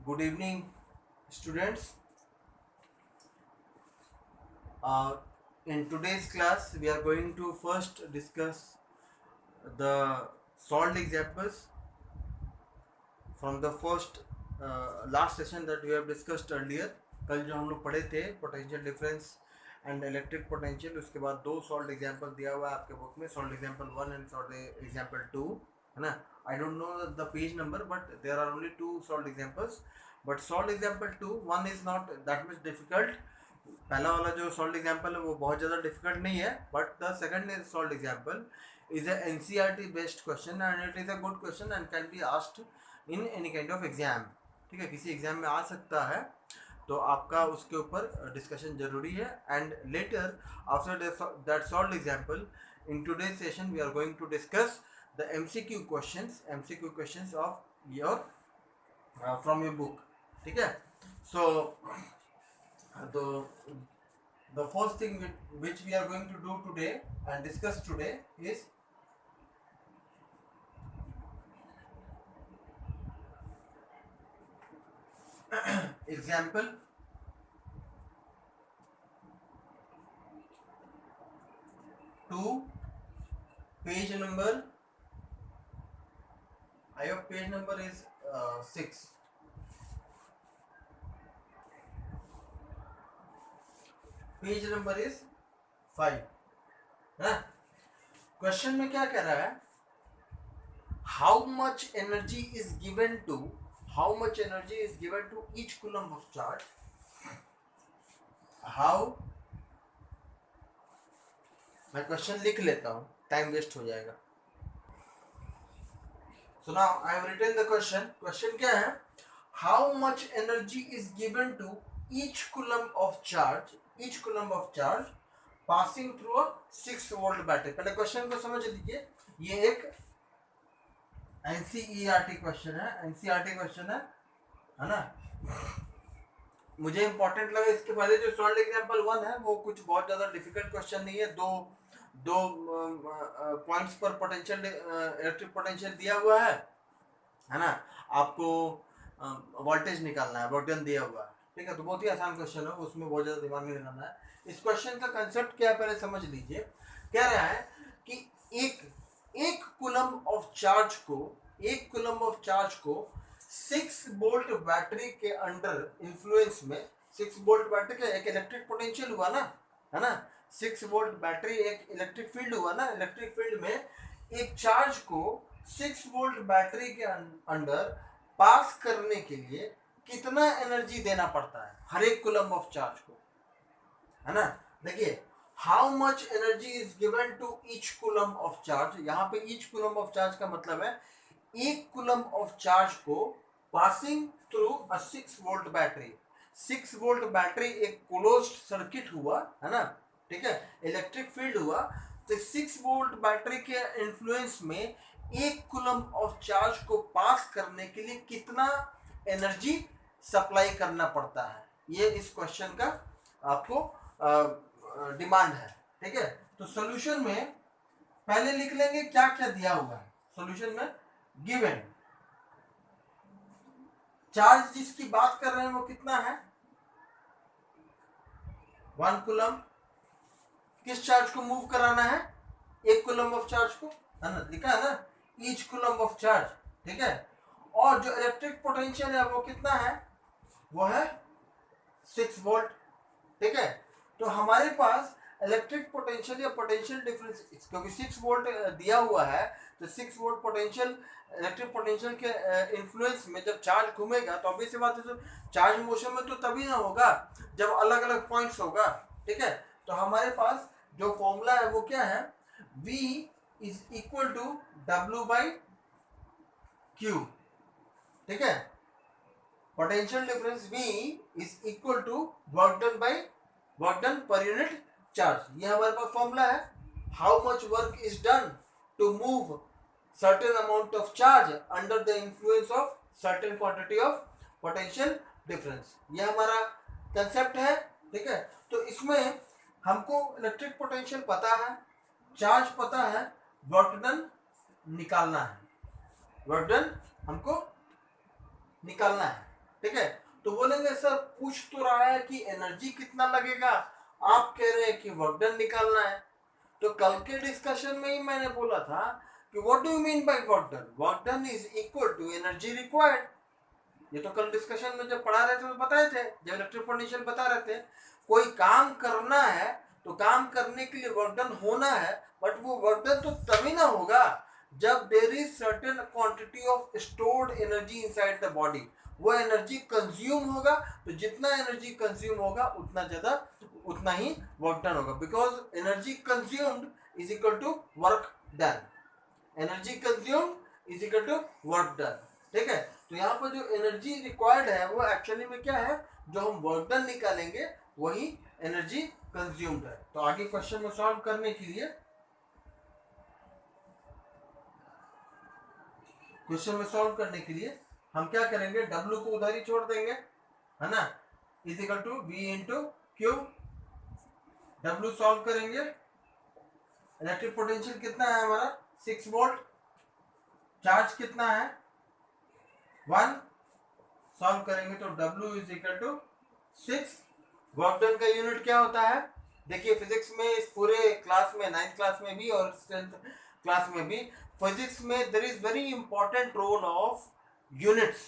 Good evening, students. In today's class, we are going to first discuss the solved examples from the first last session that we have discussed earlier. कल जो हम लोग पढ़े थे potential difference and electric potential, उसके बाद दो solve example दिया हुआ है आपके बुक में, solve example 1 and solve example 2, है ना. I don't know the page number but there are only two solve examples. But solve example 2 one is not that much difficult. पहला वाला जो सॉल्व एग्जांपल है वो बहुत ज़्यादा डिफिकल्ट नहीं है, but the second is solve example is a NCERT based question and it is a good question and can be asked in any kind of exam. ठीक है, किसी एग्जाम में आ सकता है, तो आपका उसके ऊपर डिस्कशन जरूरी है. And later after that solve example in today's session we are going to discuss the MCQ questions of your from your book. ठीक है, so the first thing which we are going to do today and discuss today is example 2, page number, I hope page number is 6. Page number is 5. Question में क्या कह रहा है, how much energy is given to each coulomb of charge. How, मैं question लिख लेता हूं, time waste हो जाएगा. So now I have written the question क्या है, how much energy is given to each coulomb of charge passing through a 6 volt battery. पहले question को समझ लीजिए, ये एक एनसीईआरटी क्वेश्चन है ना. मुझे इंपॉर्टेंट लगा इसके पहले जो सॉल्व एग्जांपल 1 है वो कुछ बहुत ज्यादा डिफिकल्ट क्वेश्चन नहीं है. दो पॉइंट्स पर पोटेंशियल इलेक्ट्रिक पोटेंशियल दिया हुआ है ना. आपको वोल्टेज निकालना है, वोल्टेज दिया हुआ है. ठीक है, तो बहुत ही आसान क्वेश्चन है, उसमें बहुत ज़्यादा दिमाग नहीं लगाना है. इस क्वेश्चन का कंसेप्ट क्या है पहले समझ लीजिए. कह रहा है कि एक कूलम ऑफ चार्ज को 6 वोल्ट बैटरी के अंडर इन्फ्लुएंस में, 6 वोल्ट बैटरी का एक इलेक्ट्रिक पोटेंशियल हुआ ना, है ना. 6 वोल्ट बैटरी एक इलेक्ट्रिक फील्ड हुआ ना. इलेक्ट्रिक फील्ड में एक चार्ज को 6 वोल्ट बैटरी के अंडर पास करने के लिए कितना एनर्जी देना पड़ता है हर एक कूलम ऑफ चार्ज को, है ना. देखिए, how much energy is given to each coulomb of charge. यहाँ पे ईच कूलम ऑफ चार्ज का मतलब है एक कूलम ऑफ चार्ज को passing through a 6 volt battery. 6 volt battery एक क्लोज्ड सर्किट हुआ, है ना. ठीक है, इलेक्ट्रिक फील्ड हुआ, तो 6 वोल्ट बैटरी के इन्फ्लुएंस में एक कूलम ऑफ चार्ज को पास करने के लिए कितना एनर्जी सप्लाई करना पड़ता है. ये इस क्वेश्चन का आपको डिमांड है. ठीक है, तो सॉल्यूशन में पहले लिख लेंगे क्या क्या दिया हुआ है. सॉल्यूशन में गिवन चार्ज जिसकी बात कर रहे हैं वो कितना है, 1 कूलम. किस चार्ज को मूव कराना है, एक कूलम ऑफ चार्ज को, है ना, लिखा है ना, ईच कूलम ऑफ चार्ज. ठीक है, और जो इलेक्ट्रिक पोटेंशियल है वो कितना है, वो है 6 वोल्ट. ठीक है, तो हमारे पास इलेक्ट्रिक पोटेंशियल या पोटेंशियल डिफरेंस, क्योंकि 6 वोल्ट दिया हुआ है, तो 6 वोल्ट पोटेंशियल, इलेक्ट्रिक पोटेंशियल के इन्फ्लुएंस में जब चार्ज घूमेगा तो ऑब्वियस सी बात है, तो चार्ज मोशन में तो तभी ना होगा जब अलग अलग पॉइंट्स होगा. ठीक है, तो हमारे पास जो फॉर्मूला है वो क्या है, V is equal to W by Q. ठीक है, potential difference V is equal to work done per unit charge. ये हमारे पास फॉर्मूला है. How much work is done to move certain amount of charge under the influence of certain quantity of potential difference. ये हमारा concept है. ठीक है, तो इसमें हमको इलेक्ट्रिक पोटेंशियल पता है, चार्ज पता है, वर्क डन निकालना है, वर्क डन हमको निकालना है. ठीक है। तो बोलेंगे सर पूछ तो रहा है कि एनर्जी कितना लगेगा, आप कह रहे हैं कि वर्क डन निकालना है। तो कल के डिस्कशन में ही मैंने बोला था कि what do you mean by work done, work done is equal to energy required. ये तो कल डिस्कशन में जब पढ़ा रहे थे तो बताए थे, जब इलेक्ट्रिक पोटेंशियल बता रहे थे। कोई काम करना है तो काम करने के लिए वर्क डन होना है, बट वो वर्क डन तो तभी ना होगा जब there is certain quantity of stored energy inside the body. वो एनर्जी कंज्यूम होगा, तो जितना एनर्जी कंज्यूम होगा उतना ज्यादा उतना ही वर्क डन होगा, because energy consumed is equal to work done. Energy consumed is equal to work done. ठीक है। तो यहाँ पर जो एनर्जी रिक्वायर्ड है वो एक्चुअली में क्या है, जो हम वर्क डन निकालेंगे वही एनर्जी कंज्यूम्ड है। तो आगे क्वेश्चन में सॉल्व करने के लिए हम क्या करेंगे, W को उधर ही छोड़ देंगे, है ना, is equal to V into Q. W solve करेंगे, इलेक्ट्रिक पोटेंशियल कितना है हमारा 6 वोल्ट, चार्ज कितना है 1, सॉल्व करेंगे तो W is equal to 6। Work done का यूनिट क्या होता है, देखिए फिजिक्स में इस पूरे क्लास में 9th क्लास में भी और 10th क्लास में भी फिजिक्स में there is very important role of units.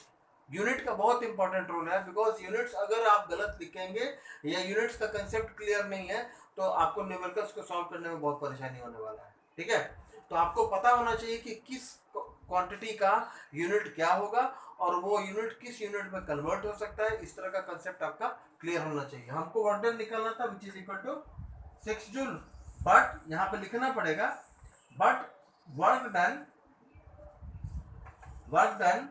Unit का बहुत इंपॉर्टेंट रोल है, बिकॉज यूनिट्स अगर आप गलत लिखेंगे या यूनिट्स का कंसेप्ट क्लियर नहीं है तो आपको न्यूमेरिकल्स को सॉल्व करने में बहुत परेशानी होने वाला है। ठीक है। तो आपको पता होना चाहिए कि किस क्वांटिटी का यूनिट क्या होगा और वो यूनिट किस यूनिट में कन्वर्ट हो सकता है, इस तरह का कंसेप्ट आपका क्लियर होना चाहिए। हमको वर्क डन निकालना था which is equal to 6 joule, but यहाँ पे लिखना पड़ेगा but work done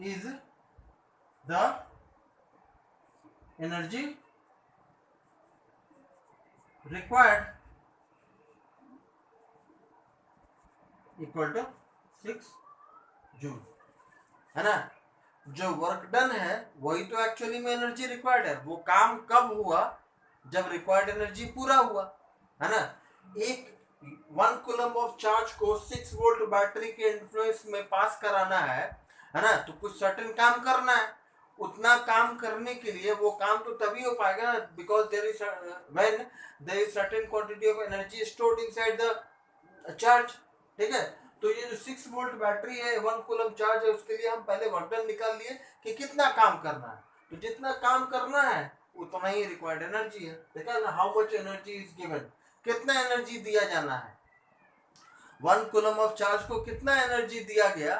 is the energy required equal to 6 joule, है ना। जो वर्क डन है वही तो एक्चुअली में एनर्जी रिक्वायर्ड है। वो काम कब हुआ, जब रिक्वायर्ड एनर्जी पूरा हुआ, है ना। एक 1 कूलम ऑफ चार्ज को 6 वोल्ट बैटरी के इन्फ्लुएंस में पास कराना है ना, तो कुछ सर्टेन काम करना है। उतना काम करने के लिए वो काम तो तभी हो पाएगा because there is when there is certain quantity of energy stored inside the charge. ठीक है। तो ये जो 6 वोल्ट बैटरी है 1 कूलम चार्ज है, उसके लिए हम पहले वर्क डन निकाल लिए कि कितना काम करना है। तो जितना काम करना है उतना ही रिक्वायर्ड एनर्जी है। ठीक है ना, how much energy is given, कितना एनर्जी दिया जाना है। 1 कूलम ऑफ चार्ज को कितना एनर्जी दिया गया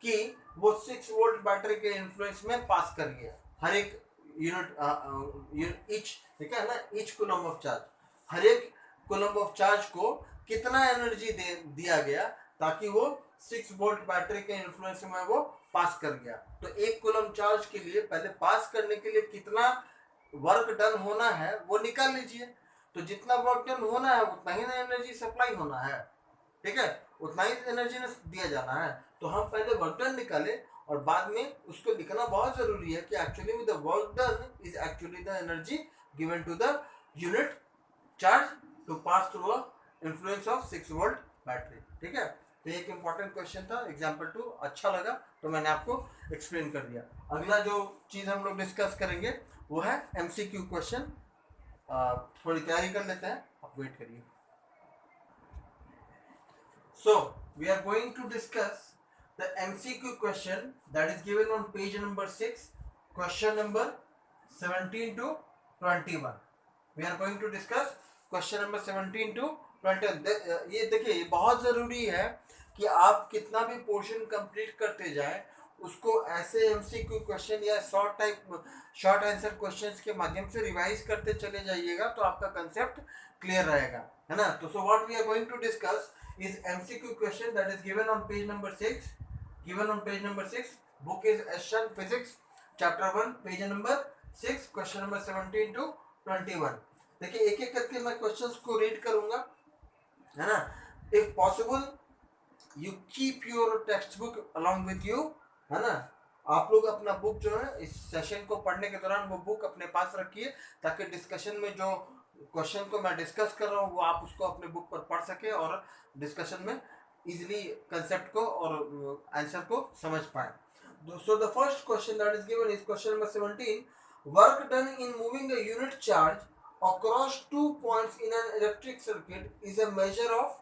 कि वो 6 वोल्ट बैटरी के इन्फ्लुएंस में पास कर गया, हर एक यूनिट ईच, ठीक है ना, ईच कूलम ऑफ चार्ज, हर एक कूलम ऑफ चार्ज को कितना एनर्जी दिया गया ताकि वो 6 वोल्ट बैटरी के इन्फ्लुएंस में वो पास कर गया। तो एक कूलम चार्ज के लिए पहले पास करने के लिए कितना वर्क डन होना है वो निकाल लीजिए। तो जितना वर्क डन होना है उतना ही एनर्जी सप्लाई होना है। ठीक है, उतना ही एनर्जी दिया जाना है। तो हम पहले वर्क डन निकाले और बाद में उसको लिखना बहुत जरूरी है कि एक्चुअली में the work done is actually the energy given to the unit charge to pass through a influence of 6 volt battery. ठीक है। तो एक इंपॉर्टेंट क्वेश्चन था एग्जाम्पल 2, अच्छा लगा तो मैंने आपको एक्सप्लेन कर दिया। अगला जो चीज़ हम लोग डिस्कस करेंगे वो है MCQ क्वेश्चन। थोड़ी तैयारी कर लेते हैं, आप वेट करिए। So we are going to discuss the MCQ question that is given on page number 6, question number 17 to 21. We are going to discuss question number 17 to 21. ये देखिए, ये बहुत ज़रूरी है कि आप कितना भी पोर्शन कंप्लीट करते जाएं उसको ऐसे MCQ क्वेश्चन या शॉर्ट आंसर क्वेश्चंस के माध्यम से रिवाइज करते चले जाइएगा तो आपका कंसेप्ट क्लियर रहेगा, है ना। तो so what we are going to discuss is MCQ question that is given on page number 6. Given on page number 6, book is Asian Physics, chapter 1, page number 6, question number 17 to 21. देखिए एक एक करके मैं questions को read करूंगा, है ना। If possible, you keep your textbook along with you, है ना। आप लोग अपना बुक जो है इस सेशन को पढ़ने के दौरान वो बुक अपने पास रखिए ताकि डिस्कशन में जो क्वेश्चन को मैं डिस्कस कर रहा हूँ वो आप उसको अपने बुक पर पढ़ सके और डिस्कशन में इजीली कंसेप्ट को और आंसर को समझ पाए। So the first question that is given is question number 17. Work done in moving a unit charge across 2 points in an electric circuit is a measure of.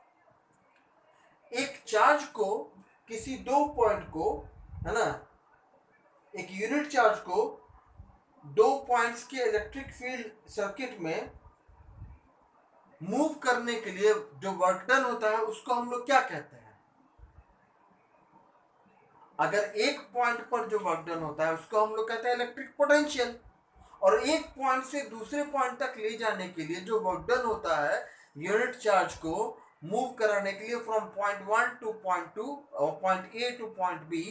एक charge को किसी 2 point को, है ना, एक यूनिट चार्ज को 2 points के electric field circuit में मूव करने के लिए जो वर्क डन होता है उसको हम लोग क्या कहते हैं? अगर एक पॉइंट पर जो वर्क डन होता है उसको हम लोग कहते हैं इलेक्ट्रिक पोटेंशियल, और एक पॉइंट से दूसरे पॉइंट तक ले जाने के लिए जो वर्क डन होता है यूनिट चार्ज को मूव कराने के लिए फ्रॉम पॉइंट 1 टू पॉइंट 2 और point A to point B,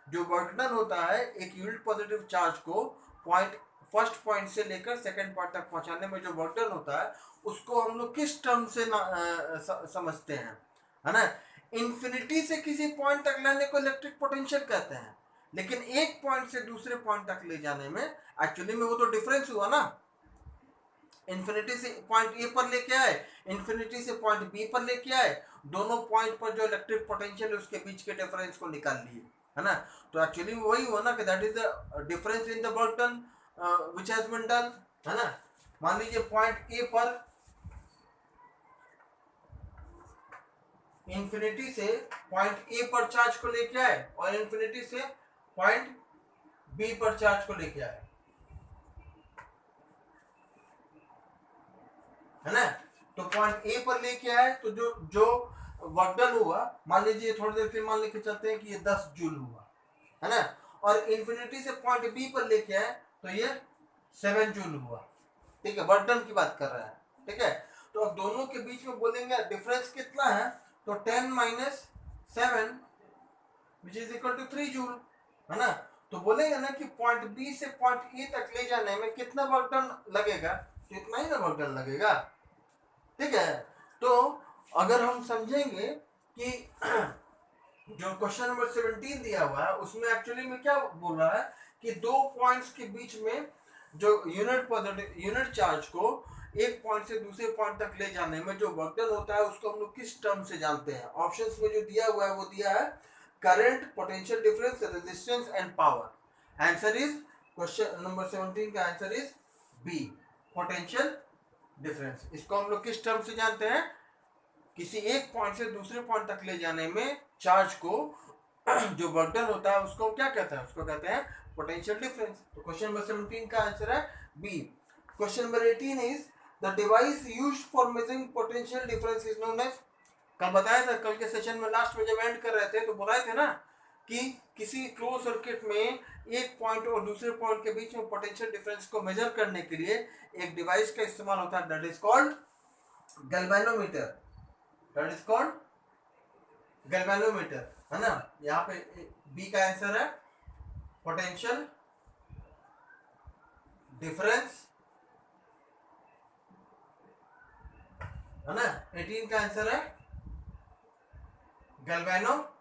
जो वर्क डन होता है एक यूनिट पॉजिटिव चार्ज को पॉइंट फर्स्ट पॉइंट से लेकर सेकंड पॉइंट तक पहुंचाने में जो वर्क डन होता है उसको हम लोग किस टर्म से समझते हैं, है ना? इन्फिनिटी से किसी पॉइंट तक लाने को इलेक्ट्रिक पोटेंशियल कहते हैं, लेकिन एक पॉइंट से दूसरे पॉइंट तक ले जाने में एक्चुअली में वो तो डिफरेंस हुआ ना। इन्फिनिटी से पॉइंट ए पर लेके आए, इन्फिनिटी से पॉइंट बी पर लेके आए, दोनों पॉइंट पर जो इलेक्ट्रिक पोटेंशियल है उसके बीच के डिफरेंस को निकाल लिए, है ना? तो एक्चुअली वही हुआ ना कि that is the difference in the work done which has been done, है ना? मान लीजिए पॉइंट ए पर इन्फिनिटी से पॉइंट ए पर चार्ज को लेके आए और इन्फिनिटी से पॉइंट बी पर चार्ज को लेके आए, है ना? तो पॉइंट ए पर लेके आए तो जो जो वर्क डन हुआ, मान लीजिए थोड़ी देर के लिए मान लेके चलते हैं कि ये 10 जूल हुआ, है ना? और इन्फिनिटी से पॉइंट बी पर लेके आए तो ये 7 जूल हुआ, ठीक है? वर्क डन की बात कर रहा है, ठीक है? तो अब दोनों के बीच में बोलेंगे डिफरेंस कितना है, तो 10 minus 7 which is equal to 3 joule, है ना? तो बोलेंगे ना कि पॉइंट बी से पॉइंट ए तक ले जाने में कितना वर्क डन लगेगा, तो इतना ही ना वर्क डन लगेगा, ठीक है? तो अगर हम समझेंगे कि जो क्वेश्चन नंबर 17 दिया हुआ है उसमें एक्चुअली में क्या बोल रहा है कि 2 पॉइंट्स के बीच में जो यूनिट चार्ज को एक पॉइंट से दूसरे पॉइंट तक ले जाने में जो वर्क डन होता है उसको हम लोग किस टर्म से जानते हैं? ऑप्शंस में जो दिया हुआ है वो दिया है current, potential difference, resistance and power. Answer is question number 17 का answer is B, potential difference. इसको हम लोग किस टर्म से जानते हैं? किसी एक पॉइंट से दूसरे पॉइंट तक ले जाने में चार्ज को जो वर्क डन होता है उसको क्या कहते हैं? उसको कहते हैं पोटेंशियल डिफरेंस। तो क्वेश्चन नंबर 17 का आंसर है B. Question number 18 is the device used for measuring potential difference is known as. कल बताया था, कल के सेशन में लास्ट में जब एंड कर रहे थे तो बताए थे ना कि किसी क्लोज सर्किट में एक पॉइंट और दूसरे पॉइंट के बीच में पोटेंशियल डिफरेंस को मेजर करने के लिए एक डिवाइस का इस्तेमाल होता है, that is called galvanometer. That is called galvanometer, है ना? यहाँ पे बी का आंसर है पोटेंशियल डिफरेंस, है ना? 18 का आंसर है galvanometer.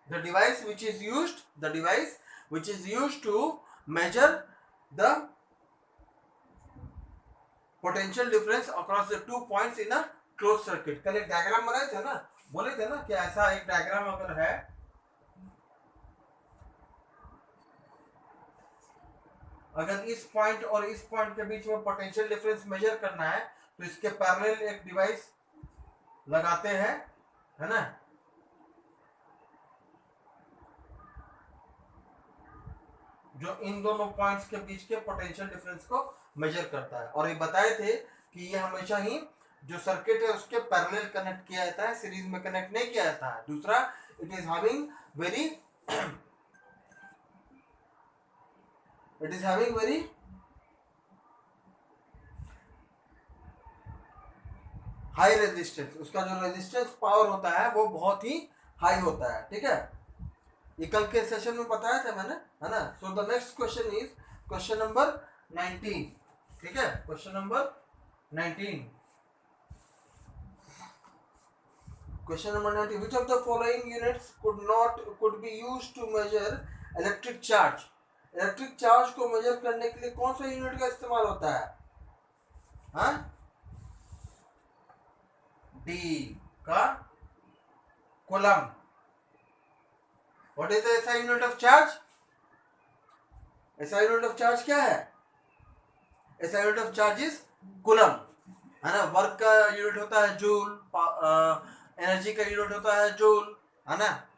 The device which is used to measure the potential difference across the 2 points in a closed circuit। कल एक डायग्राम बनाए थे ना, बोले थे ना कि ऐसा एक डायग्राम अगर है, अगर इस पॉइंट और इस पॉइंट के बीच में पोटेंशियल डिफरेंस मेजर करना है तो इसके पैरेलल एक डिवाइस लगाते हैं, है ना? जो इन दोनों पॉइंट्स के बीच के पोटेंशियल डिफरेंस को मेजर करता है। और ये बताए थे कि ये हमेशा ही जो सर्किट है उसके पैरेलल कनेक्ट किया जाता है, सीरीज में कनेक्ट नहीं किया जाता है। दूसरा, it is having very high resistance, उसका जो रेजिस्टेंस पावर होता है वो बहुत ही हाई होता है, ठीक है? ये कल के सेशन में बताया था मैंने, है ना? So the next question is question number 19, ठीक है? Question number 19, question number 19, which of the following units could be used to measure electric charge? Electric charge को मेजर करने के लिए कौन सा यूनिट का इस्तेमाल होता है? हाँ, डी का coulomb, what is the SI unit of charge? SI unit of charge क्या है? SI unit of charge is coulomb, है ना। वर्क का यूनिट होता है जूल, एनर्जी का यूनिट होता है जूल, है ना।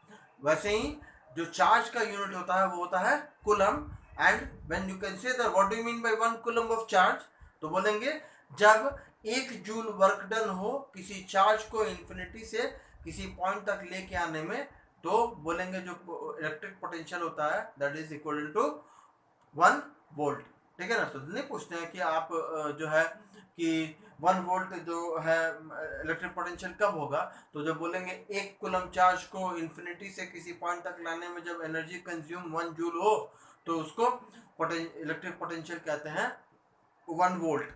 वैसे ही जो चार्ज का यूनिट होता है वो होता है coulomb. And when you can say that what do you mean bye 1 coulomb of charge, तो बोलेंगे जब 1 जूल वर्क डन हो किसी चार्ज को इन्फिनिटी से किसी पॉइंट तक लेके आने में, तो बोलेंगे जो इलेक्ट्रिक पोटेंशियल होता है that is equal to 1 volt. ठीक है ना। तो नहीं पूछते हैं कि आप जो है कि 1 वोल्ट जो है इलेक्ट्रिक पोटेंशियल कब होगा, तो जब बोलेंगे 1 कूलम चार्ज को इन्फिनिटी से किसी पॉइंट तक लाने में जब एनर्जी कंज्यूम 1 जूल हो, तो उसको इलेक्ट्रिक पोटेंशियल कहते हैं 1 वोल्ट।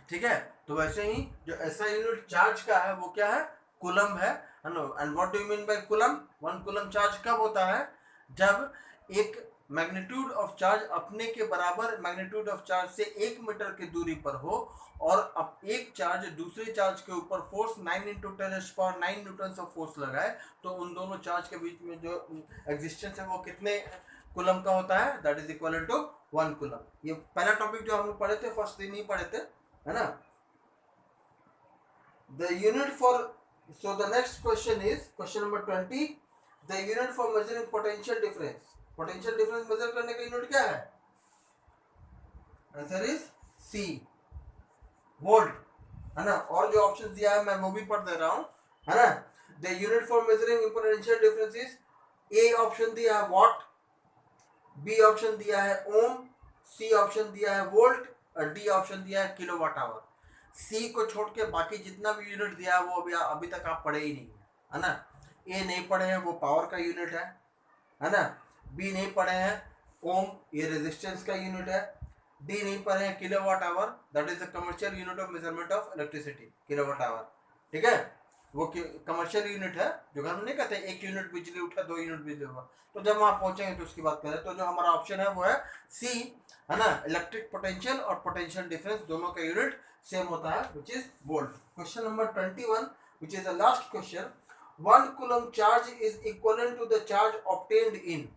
ठीक है। तो वैसे ही जो ऐसा यूनिट चार्ज का है वो क्या है? कूलम है ना। And what do you mean bye coulomb? 1 coulomb charge कब होता है? जब एक मैग्नीट्यूड ऑफ चार्ज अपने के बराबर मैग्नीट्यूड ऑफ चार्ज से 1 मीटर की दूरी पर हो और अब एक चार्ज दूसरे चार्ज के ऊपर फोर्स 9 × 10⁹ न्यूटन ऑफ फोर्स लगाए, तो उन दोनों चार्ज के बीच में जो एग्जिस्टेंस है वो कितने कूलम का होता है? That is equal to 1 coulomb. ये पहला टॉपिक जो हम लोग पढ़े थे, फर्स्ट दिन ही पढ़े थे, है ना। The unit for, so the next question is question number 20, the unit for measuring potential difference. Potential difference measure करने का यूनिट क्या है? आंसर इज C, वोल्ट, है ना। और जो ऑप्शन दिया है मैं वो भी पढ़ दे रहा हूँ, है ना। The unit for measuring potential difference is, A option दिया है वॉट, B ऑप्शन दिया है ओम, C ऑप्शन दिया है वोल्ट और D ऑप्शन दिया है किलोवाट आवर। सी को छोड़ के बाकी जितना भी यूनिट दिया है वो अभी तक आप पढ़े ही नहीं है ना। ए नहीं पढ़े हैं, वो पावर का यूनिट है ना। बी नहीं पढ़े हैं, ओम, ये रेजिस्टेंस का यूनिट है। डी नहीं पढ़े हैं, kilowatt hour, that is the commercial unit of measurement of electricity, kilowatt hour. ठीक है, वो कमर्शियल यूनिट है, जो हम नहीं कहते 1 यूनिट बिजली उठा 2 यूनिट बिजली हुआ। तो जब वहां पहुंचेंगे तो उसकी बात करें, तो जो हमारा ऑप्शन है वो है सी, है ना। इलेक्ट्रिक पोटेंशियल और पोटेंशियल डिफरेंस दोनों का यूनिट सेम होता है, which is volt. Question number 21, which is the last question. 1 coulomb charge is equal to the charge obtained in.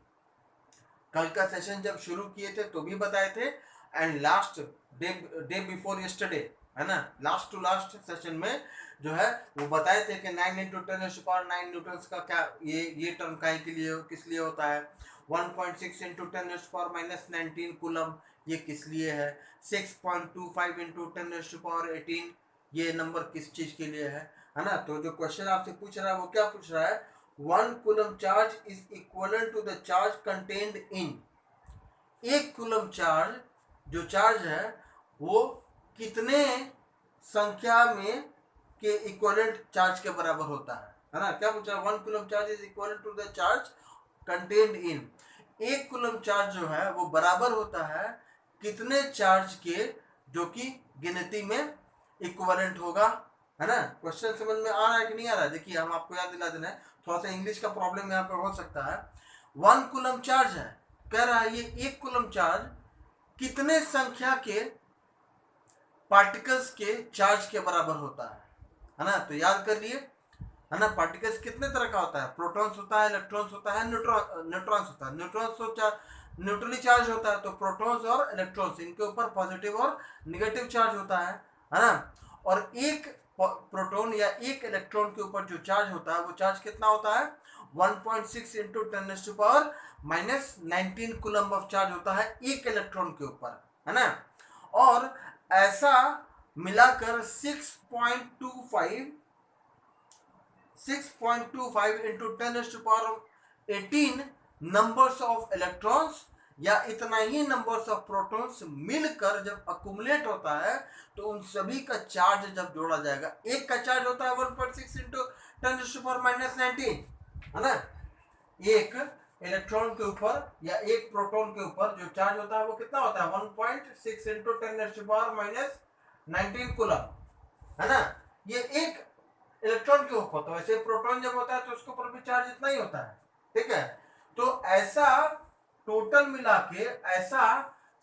कल का सेशन जब शुरू किए थे तो भी बताए थे, and last day before yesterday, है ना, लास्ट टू लास्ट सेशन में जो है वो बताए थे कि 9 × 10⁹ न्यूटन का क्या ये टर्म काहे के लिए किस लिए होता है। 1.6 × 10⁻⁻19 कूलम ये किस लिए है। 6.25 × 10⁻18 ये नंबर किस चीज के लिए है ना। तो जो क्वेश्चन आपसे पूछ रहा है वो क्या पूछ रहा है? 1 coulomb charge is equal to the charge contained in. 1 coulomb charge जो चार्ज है वो कितने संख्या में के इक्विवेलेंट चार्ज के बराबर होता है ना। क्या पूछा? 1 coulomb charge is equal to the charge contained in. 1 coulomb charge जो है वो बराबर होता है कितने चार्ज के, जो कि गिनती में इक्विवेलेंट होगा, है ना। क्वेश्चन समझ में आ रहा है कि नहीं आ रहा है? देखिए हम आपको याद दिला देना है, थोड़ा सा इंग्लिश का प्रॉब्लम यहाँ पे हो सकता है। 1 कूलम चार्ज है, कह रहा है ये 1 कूलम चार्ज कितने संख्या के पार्टिकल्स के चार्ज के बराबर होता है ना। तो याद कर लिए, है ना। पार्टिकल्स कितने तरह का होता है? प्रोटॉन्स होता है, इलेक्ट्रॉन्स होता है, न्यूट्रॉन्स होता है। न्यूट्रॉन्स तो न्यूट्रली चार्ज होता है, तो प्रोटॉन्स और इलेक्ट्रॉन्स इनके ऊपर पॉजिटिव और निगेटिव चार्ज होता है ना। और एक प्रोटॉन या एक इलेक्ट्रॉन के ऊपर जो चार्ज होता है वो चार्ज कितना होता है? 1.6 × 10⁻⁻19 कूलम ऑफ चार्ज होता है एक इलेक्ट्रॉन के ऊपर, है ना। और ऐसा मिलाकर 6.25 × 10⁻18 नंबर्स ऑफ इलेक्ट्रॉन्स या इतना ही नंबर्स ऑफ प्रोटॉन्स मिलकर जब अकुमुलेट होता है, तो उन सभी का चार्ज जब जोड़ा जाएगा, एक का चार्ज होता है 1.6 × 10⁻19, है ना। एक इलेक्ट्रॉन के ऊपर या एक प्रोटॉन के ऊपर जो चार्ज होता है वो कितना होता है? 1.6 × 10⁻19 कूलम, है ना। ये एक इलेक्ट्रॉन के ऊपर, तो ऐसे प्रोटॉन जब होता है तो उसके ऊपर भी चार्ज इतना ही होता है, ठीक है। तो ऐसा टोटल मिला के ऐसा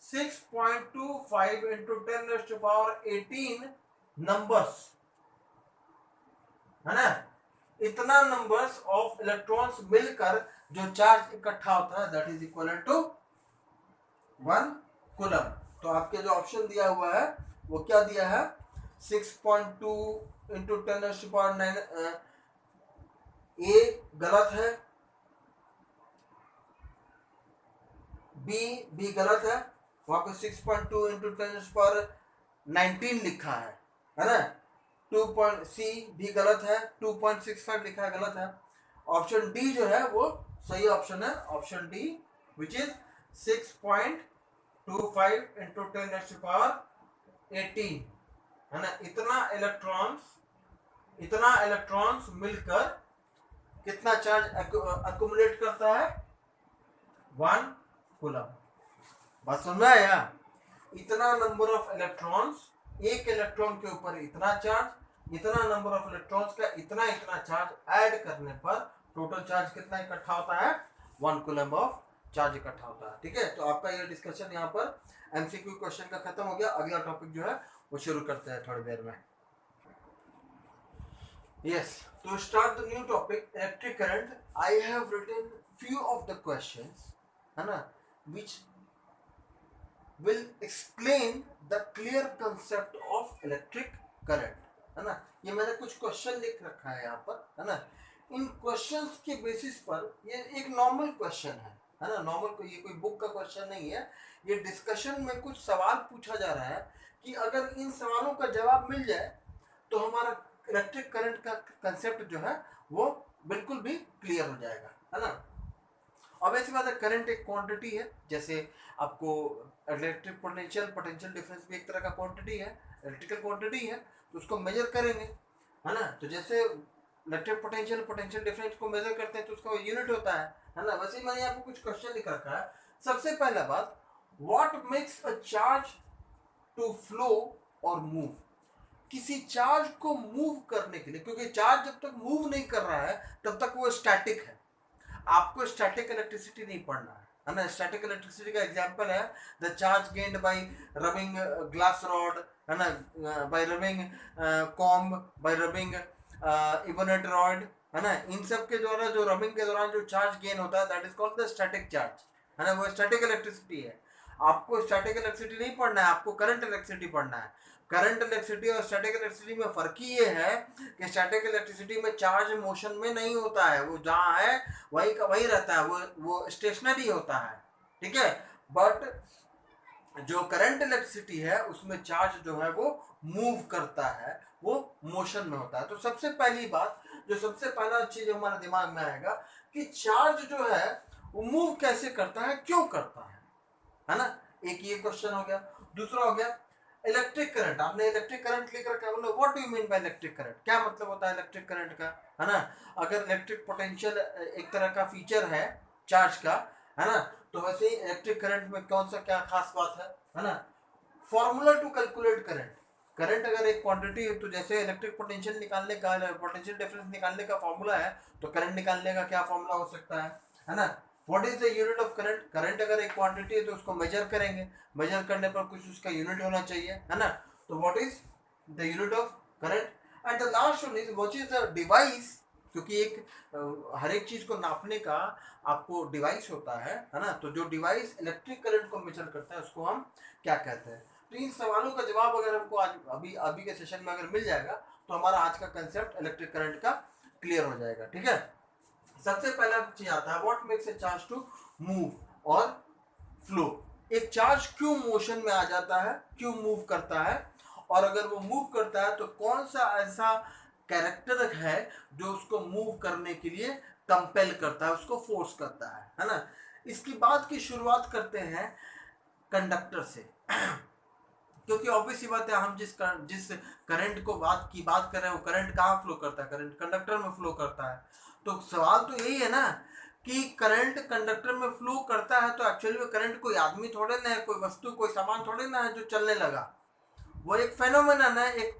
6.25 × 10⁻18 नंबर्स, है ना, इतना नंबर्स ऑफ इलेक्ट्रॉन्स मिलकर जो चार्ज इकट्ठा होता है that is equal to 1 coulomb. तो आपके जो ऑप्शन दिया हुआ है वो क्या दिया है, 6.2 इंटू 10⁹ ए गलत है, बी गलत है, वहां पे 6.2 इंटू 10⁻19 लिखा है ना। 2. सी भी गलत है, 2.65 लिखा है, गलत है। ऑप्शन डी जो है वो सही ऑप्शन है, option D which is 6.25 into 10⁻18 है ना। इतना इलेक्ट्रॉन्स मिलकर कितना चार्ज अक्यूमुलेट करता है, 1 कूलम। बात समझ में आया? इतना नंबर ऑफ इलेक्ट्रॉन्स, एक इलेक्ट्रॉन के ऊपर इतना चार्ज, इतना नंबर ऑफ इलेक्ट्रॉन्स का इतना चार्ज ऐड करने पर टोटल चार्ज कितना इकट्ठा होता है, 1 कूलम ऑफ चार्ज इकट्ठा होता है। ठीक है, तो आपका ये डिस्कशन यहाँ पर एमसीक्यू क्वेश्चन का खत्म हो गया। अगला टॉपिक जो है वो शुरू करते हैं थोड़ी देर में। Yes, to start the new topic, electric current, I have written few of the questions, है ना, which will explain the clear concept of electric current, है ना। ये मैंने कुछ क्वेश्चन लिख रखा है यहाँ पर, है ना। इन क्वेश्चंस के बेसिस पर, ये एक नॉर्मल क्वेश्चन है ना, नॉर्मल, ये कोई बुक का क्वेश्चन नहीं है। ये डिस्कशन में कुछ सवाल पूछा जा रहा है कि अगर इन सवालों का जवाब मिल जाए तो हमारा इलेक्ट्रिक करंट का कंसेप्ट जो है वो बिल्कुल भी क्लियर हो जाएगा, है ना। अब ऐसी बात है, करंट एक क्वांटिटी है, जैसे आपको इलेक्ट्रिक पोटेंशियल डिफरेंस भी एक तरह का क्वांटिटी है, इलेक्ट्रिकल क्वांटिटी है, तो उसको मेजर करेंगे, है ना। तो जैसे इलेक्ट्रिक पोटेंशियल डिफरेंस को मेजर करते हैं तो उसका यूनिट होता है ना। वैसे ही मैंने आपको कुछ क्वेश्चन लिख रखा है। सबसे पहला बात, what makes a charge to flow और मूव। किसी चार्ज को मूव करने के लिए, क्योंकि चार्ज जब तक मूव नहीं कर रहा है तब तक वो स्टैटिक है, आपको स्टैटिक इलेक्ट्रिसिटी नहीं पढ़ना है ना। स्टैटिक इलेक्ट्रिसिटी का एग्जांपल है the charge gained by rubbing glass rod, है ना, by rubbing comb, by rubbing ebonite rod, है ना। इन सब के द्वारा जो रबिंग के दौरान जो चार्ज गेन होता है that is called the static charge, है ना। वो स्टैटिक इलेक्ट्रिसिटी है। आपको स्टैटिक इलेक्ट्रिसिटी नहीं पढ़ना है, आपको करंट इलेक्ट्रिसिटी पढ़ना है। करंट इलेक्ट्रिसिटी और स्टैटिक इलेक्ट्रिसिटी में फर्क ही ये है कि स्टैटिक इलेक्ट्रिसिटी में चार्ज मोशन में नहीं होता है, वो जहाँ है वही का वही रहता है, वो स्टेशनरी होता है, ठीक है। बट जो करंट इलेक्ट्रिसिटी है उसमें चार्ज जो है वो मूव करता है, वो मोशन में होता है। तो सबसे पहली बात, जो सबसे पहला चीज हमारे दिमाग में आएगा कि चार्ज जो है वो मूव कैसे करता है, क्यों करता है ना। एक ये क्वेश्चन हो गया। दूसरा हो गया इलेक्ट्रिक करंट। आपने इलेक्ट्रिक करंट लिख रखा है, बोलो what do you mean by electric current, क्या मतलब होता है इलेक्ट्रिक करंट का, है ना। अगर इलेक्ट्रिक पोटेंशियल एक तरह का फीचर है चार्ज का, है ना, तो वैसे ही इलेक्ट्रिक करंट में कौन सा क्या खास बात है ना। Formula to calculate current. Current अगर एक क्वांटिटी है तो जैसे इलेक्ट्रिक पोटेंशियल निकालने का, पोटेंशियल डिफरेंस निकालने का फॉर्मूला है, तो करंट निकालने का क्या फॉर्मूला हो सकता है ना। What is the unit of current. Current अगर एक क्वांटिटी है तो उसको मेजर करेंगे, मेजर करने पर कुछ उसका यूनिट होना चाहिए, है ना। तो what is the unit of current. And the last one is what is the device, क्योंकि एक हर एक चीज को नापने का आपको डिवाइस होता है ना। तो जो डिवाइस इलेक्ट्रिक करंट को मेजर करता है उसको हम क्या कहते हैं। तो इन सवालों का जवाब अगर हमको आज अभी के सेशन में अगर मिल जाएगा तो हमारा आज का कंसेप्ट इलेक्ट्रिक करंट का क्लियर हो जाएगा, ठीक है। सबसे पहला चीज आता है what makes a charge to move और फ्लो। एक चार्ज क्यों मोशन में आ जाता है, क्यों मूव करता है, और अगर वो मूव करता है तो कौन सा ऐसा कैरेक्टर है जो उसको मूव करने के लिए कंपेल करता है, उसको फोर्स करता है ना। इसकी बात की शुरुआत करते हैं कंडक्टर से क्योंकि ऑब्वियस सी बात है, हम जिस करंट को बात कर रहे हैं वो करंट कहाँ फ्लो करता है, करंट कंडक्टर में फ्लो करता है। तो सवाल तो यही है ना कि करंट कंडक्टर में फ्लो करता है, तो एक्चुअली में करंट कोई आदमी थोड़े ना है, कोई वस्तु कोई सामान थोड़े ना है जो चलने लगा। वो एक फेनोमेनन है, एक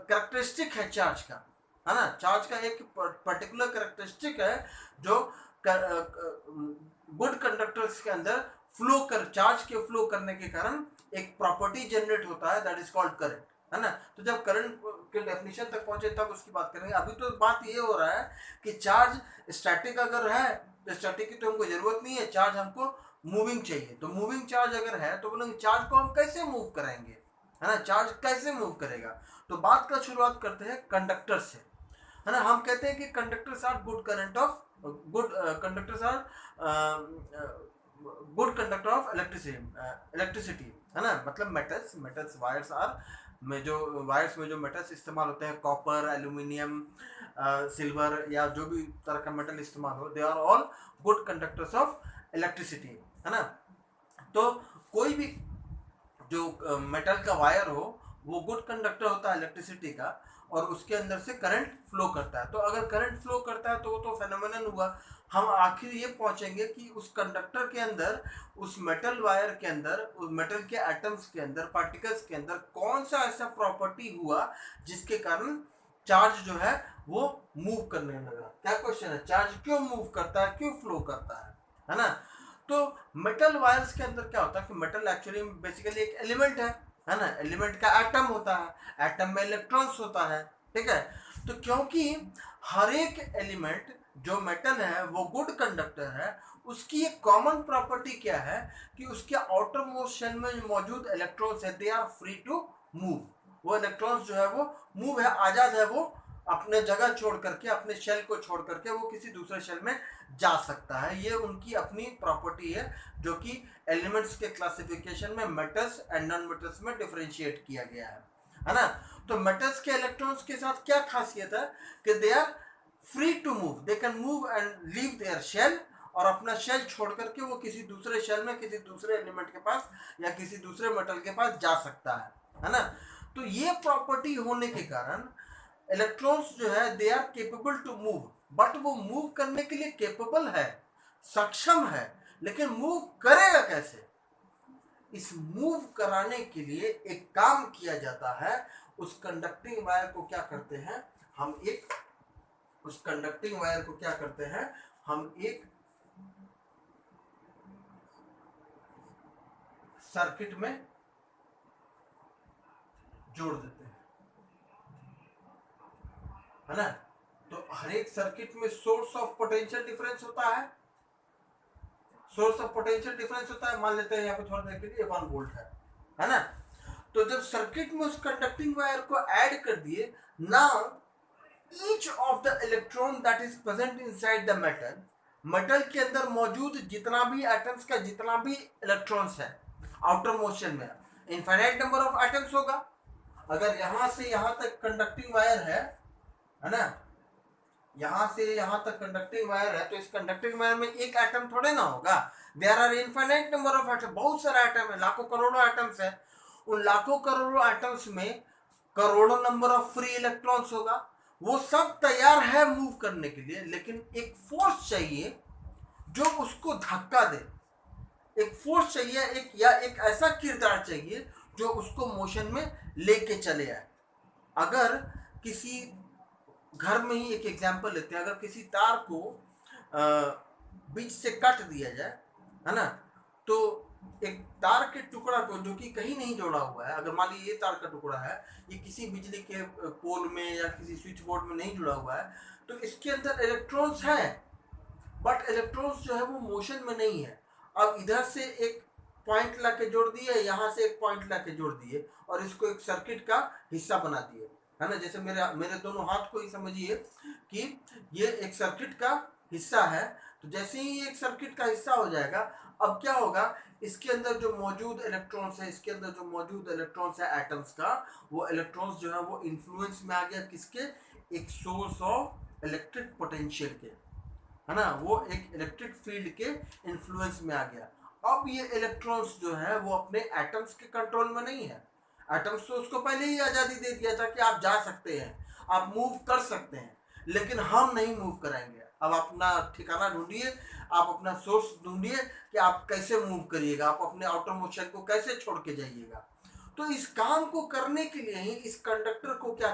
कैरेक्टरिस्टिक है चार्ज का, है ना। चार्ज का एक पर्टिकुलर कैरेक्टरिस्टिक है जो गुड कंडक्टर्स के अंदर चार्ज के फ्लो करने के कारण एक प्रॉपर्टी जनरेट होता है दैट इज कॉल्ड करंट, है ना। तो जब करंट के डेफिनेशन तक पहुंचे तब उसकी बात करेंगे। अभी तो बात ये हो रहा है कि चार्ज स्टैटिक अगर है तो स्टैटिक की तो हमको जरूरत नहीं है, चार्ज हमको मूविंग चाहिए। तो मूविंग चार्ज अगर है तो बोलेंगे चार्ज को हम कैसे मूव कराएंगे, है ना, चार्ज कैसे मूव करेगा। तो बात का शुरुआत करते हैं कंडक्टर से, है ना। हम कहते हैं कि conductors are good current of good conductors are good conductor of electricity, है ना। मतलब मेटल्स वायर्स आर में जो वायर्स में जो मेटल्स इस्तेमाल होते हैं, कॉपर, एल्यूमिनियम, सिल्वर या जो भी तरह का मेटल इस्तेमाल हो, they are all good conductors of electricity, है ना। तो कोई भी जो मेटल का वायर हो वो गुड कंडक्टर होता है इलेक्ट्रिसिटी का, और उसके अंदर से करंट फ्लो करता है। तो अगर करंट फ्लो करता है तो वो तो फेनोमेनन हुआ। हम आखिर ये पहुंचेंगे कि उस कंडक्टर के अंदर, उस मेटल वायर के अंदर, उस मेटल के एटम्स के अंदर, पार्टिकल्स के अंदर कौन सा ऐसा प्रॉपर्टी हुआ जिसके कारण चार्ज जो है वो मूव करने लगा। क्या क्वेश्चन है, चार्ज क्यों मूव करता है, क्यों फ्लो करता है ना। तो मेटल वायर्स के अंदर क्या होता है कि मेटल एक्चुअली बेसिकली एक एलिमेंट है ना। एलिमेंट का एटम होता है, एटम में इलेक्ट्रॉन्स होता है, ठीक है। तो क्योंकि हर एक एलिमेंट जो मेटल है वो गुड कंडक्टर है, उसकी एक कॉमन प्रॉपर्टी क्या है कि उसके आउटर मोस्ट शेल में मौजूद इलेक्ट्रॉन्स है, they are free to move. वो इलेक्ट्रॉन्स जो है वो मूव है, आजाद है, वो अपने जगह छोड़ करके, अपने शेल को छोड़ करके वो किसी दूसरे शेल में जा सकता है। ये उनकी अपनी प्रॉपर्टी है जो कि एलिमेंट्स के क्लासिफिकेशन में मेटल्स एंड नॉन मेटल्स में डिफरेंशिएट किया गया है ना। तो मेटल्स के इलेक्ट्रॉन्स के साथ क्या खासियत है कि they are free to move, they can move and leave their shell, और अपना शेल छोड़ करके वो किसी दूसरे शेल में, किसी दूसरे एलिमेंट के पास या किसी दूसरे मेटल के पास जा सकता है ना। तो ये प्रॉपर्टी होने के कारण इलेक्ट्रॉन्स जो है they are capable to move, but वो मूव करने के लिए केपेबल है, सक्षम है, लेकिन मूव करेगा कैसे। इस मूव कराने के लिए एक काम किया जाता है। उस कंडक्टिंग वायर को क्या करते हैं हम, उस कंडक्टिंग वायर को क्या करते हैं हम, एक सर्किट में जोड़ देते हैं, है ना। तो हर एक सर्किट में सोर्स ऑफ पोटेंशियल डिफरेंस होता है, सोर्स ऑफ पोटेंशियल डिफरेंस होता है। मान लेते हैं यहाँ पे थोड़ा देर के लिए 1 वोल्ट है ना। तो जब सर्किट में उस कंडक्टिंग वायर को ऐड कर दिए, now each of the electron that is present inside the metal, metal के अंदर मौजूद जितना भी एटम्स का जितना भी इलेक्ट्रॉन्स है आउटर मोशन में, इनफाइनाइट नंबर ऑफ एटम्स होगा। अगर यहां से यहां तक कंडक्टिंग वायर है ना, यहां से यहां तक कंडक्टिंग वायर है, तो इस कंडक्टिंग वायर में एक एटम थोड़े ना होगा, there are infinite number of atom, बहुत सारे एटम है, लाखों करोड़ों एटम्स है। उन लाखों करोड़ों एटम्स में करोड़ों नंबर ऑफ फ्री इलेक्ट्रॉन्स होगा। वो सब तैयार है मूव करने के लिए, लेकिन एक फोर्स चाहिए जो उसको धक्का दे, एक फोर्स चाहिए, एक ऐसा किरदार चाहिए जो उसको मोशन में लेके चले आए। अगर किसी घर में ही एक एग्जांपल लेते हैं, अगर किसी तार को बीच से काट दिया जाए, है ना, तो एक तार के टुकड़ा को जो कि कहीं नहीं जोड़ा हुआ है, अगर मान लीजिए ये तार का टुकड़ा है, ये किसी बिजली के पोल में या किसी स्विच बोर्ड में नहीं जुड़ा हुआ है, तो इसके अंदर इलेक्ट्रॉन्स है, बट इलेक्ट्रॉन्स जो है वो मोशन में नहीं है। अब इधर से एक पॉइंट ला के जोड़ दिए, यहाँ से एक पॉइंट ला के जोड़ दिए, और इसको एक सर्किट का हिस्सा बना दिए, है ना। जैसे मेरे दोनों हाथ को ही समझिए कि ये एक सर्किट का हिस्सा है। तो जैसे ही ये एक सर्किट का हिस्सा हो जाएगा, अब क्या होगा, इसके अंदर जो मौजूद इलेक्ट्रॉन्स है, इसके अंदर जो मौजूद इलेक्ट्रॉन्स है एटम्स का, वो इलेक्ट्रॉन्स जो है वो इन्फ्लुएंस में आ गया किसके, एक सोर्स ऑफ इलेक्ट्रिक पोटेंशियल के, है ना, वो एक इलेक्ट्रिक फील्ड के इन्फ्लुएंस में आ गया। अब ये इलेक्ट्रॉन्स जो है वो अपने एटम्स के कंट्रोल में नहीं है। एटम्स तो उसको पहले ही आज़ादी दे दिया था कि आप जा सकते हैं, आप मूव कर सकते हैं, लेकिन हम नहीं मूव कराएंगे। अब अपना ठिकाना ढूंढिए, आप अपना सोर्स ढूंढिए कि आप कैसे मूव करिएगा, आप अपने आउटर मोशन को कैसे छोड़ के जाइएगा। तो इस काम को करने के लिए ही इस कंडक्टर को क्या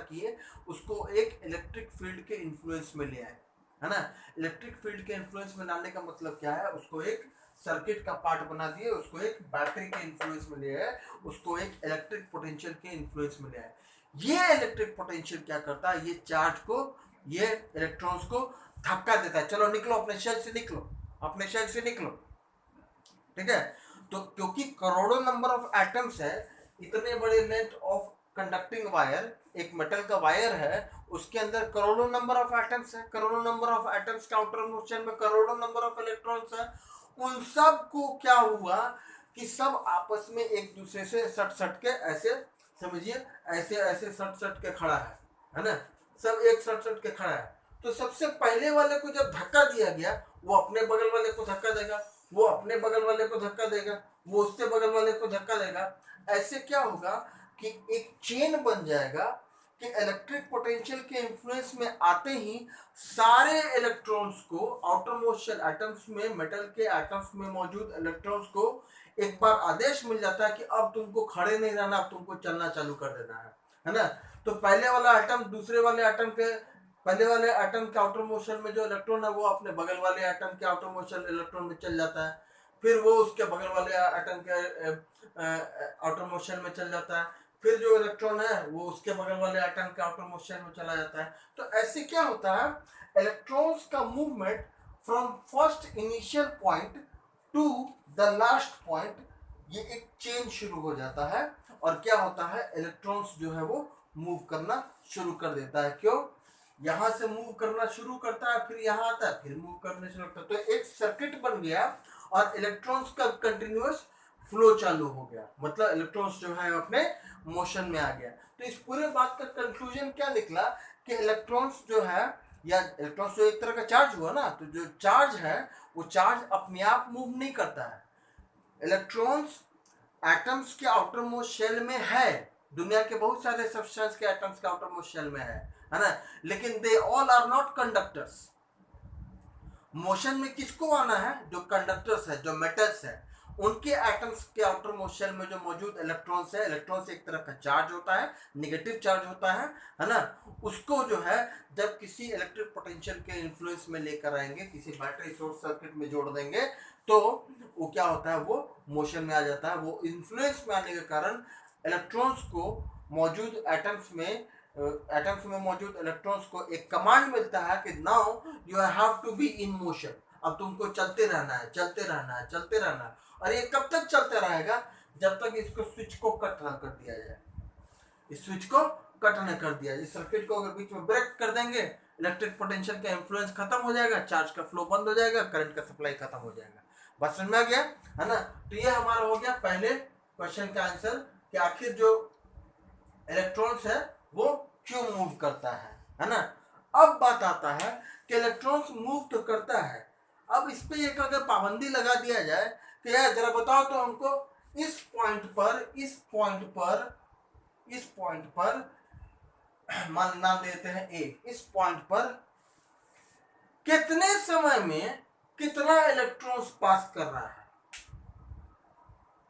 किए, उसको एक इलेक्ट्रिक फील्ड के इन्फ्लुएंस में ले आए। है ना। इलेक्ट्रिक फील्ड के इन्फ्लुएंस में लाने का मतलब क्या है, उसको एक सर्किट का पार्ट बना दिए, उसको एक बैटरी के इन्फ्लुएंस में लिया है, उसको एक इलेक्ट्रिक पोटेंशियल के इन्फ्लुएंस में लिया है। ये इलेक्ट्रिक पोटेंशियल क्या करता है, ये चार्ज को, ये इलेक्ट्रॉन्स को धक्का देता है। चलो निकलो अपने शेल से, निकलो अपने शेल से निकलो, ठीक है। तो क्योंकि करोड़ों नंबर ऑफ एटम्स है, इतने बड़े लेंथ ऑफ कंडक्टिंग वायर, एक मेटल का वायर है, उसके अंदर करोड़ों नंबर ऑफ एटम्स है, करोड़ों number of atoms counter motion में करोड़ों नंबर ऑफ इलेक्ट्रॉन्स है। उन सब को क्या हुआ कि सब आपस में एक दूसरे से सट सट के ऐसे, समझिए ऐसे ऐसे सट सट के खड़ा है ना, सब एक सट सट के खड़ा है। तो सबसे पहले वाले को जब धक्का दिया गया, वो अपने बगल वाले को धक्का देगा, वो अपने बगल वाले को धक्का देगा, वो उससे बगल वाले को धक्का देगा। ऐसे क्या होगा कि एक चेन बन जाएगा कि इलेक्ट्रिक पोटेंशियल के इन्फ्लुएंस में आते ही सारे इलेक्ट्रॉन्स को, आउटर मोस्ट शेल एटम्स में, मेटल के एटम्स में मौजूद इलेक्ट्रॉन्स को एक बार आदेश मिल जाता है कि अब तुमको खड़े नहीं रहना, अब तुमको चलना चालू कर देना है ना। तो पहले वाला एटम दूसरे वाले एटम के, पहले वाले एटम के आउटर मोशन में जो इलेक्ट्रॉन है वो अपने बगल वाले एटम के आउटर मोशन इलेक्ट्रॉन में चल जाता है, फिर वो उसके बगल वाले एटम के आउटर मोशन में चल जाता है, फिर जो इलेक्ट्रॉन है वो उसके बगल वाले एटम के आउटर मोशन में चला जाता है। तो ऐसे क्या होता है, इलेक्ट्रॉन्स का movement from first initial point two the last point, ये एक चेन शुरू हो जाता है। और क्या होता है, इलेक्ट्रॉन्स जो है वो मूव करना शुरू कर देता है। क्यों, यहां से मूव करना शुरू करता है, फिर यहां आता है, फिर मूव करने शुरू करता है। तो एक सर्किट बन गया और इलेक्ट्रॉन्स का कंटिन्यूअस फ्लो चालू हो गया, मतलब इलेक्ट्रॉन्स जो है अपने मोशन में आ गया। तो इस पूरे बात का कंक्लूजन क्या निकला कि इलेक्ट्रॉन्स जो है, या इलेक्ट्रॉन्स जो एक तरह का चार्ज हुआ ना, तो जो चार्ज है वो चार्ज अपने आप मूव नहीं करता है। इलेक्ट्रॉन्स एटम्स के आउटर मोस्ट शेल में है, दुनिया के बहुत सारे सब्सटेंस के एटम्स के आउटर मोस्ट शेल में है ना, लेकिन they all are not conductors. Motion में किसको आना है, जो कंडक्टर्स है, जो मेटल्स है, उनके एटम्स के आउटर मोस्ट शेल में जो मौजूद इलेक्ट्रॉन्स है, इलेक्ट्रॉन्स एक तरह का चार्ज होता है, नेगेटिव चार्ज होता है ना, उसको जो है जब किसी इलेक्ट्रिक पोटेंशियल के इन्फ्लुएंस में लेकर आएंगे, किसी बैटरी सोर्स सर्किट में जोड़ देंगे, तो वो क्या होता है, वो मोशन में आ जाता है। वो इन्फ्लुएंस में आने के कारण इलेक्ट्रॉन्स को मौजूद एटम्स में मौजूद इलेक्ट्रॉन्स को एक कमांड मिलता है कि now you have to be in motion, अब तुमको चलते रहना है, चलते रहना है, चलते रहना है। और ये कब तक चलते रहेगा, जब तक इसको स्विच को कट ना कर दिया जाए। इस स्विच को कट न कर दिया, इस सर्किट को अगर बीच में ब्रेक कर देंगे, इलेक्ट्रिक पोटेंशियल का इन्फ्लुएंस खत्म हो जाएगा, चार्ज का फ्लो बंद हो जाएगा, करंट का सप्लाई खत्म हो जाएगा। बस समझ में आ गया है ना। तो ये हमारा हो गया पहले क्वेश्चन का आंसर कि आखिर जो इलेक्ट्रॉन्स है वो क्यों मूव करता है ना। अब बात आता है कि इलेक्ट्रॉन्स मूव तो करता है, अब इस पे एक अगर पाबंदी लगा दिया जाए कि यार जरा बताओ तो हमको, इस पॉइंट पर मान नाम देते हैं ए, इस पॉइंट पर कितने समय में कितना इलेक्ट्रॉन्स पास कर रहा है,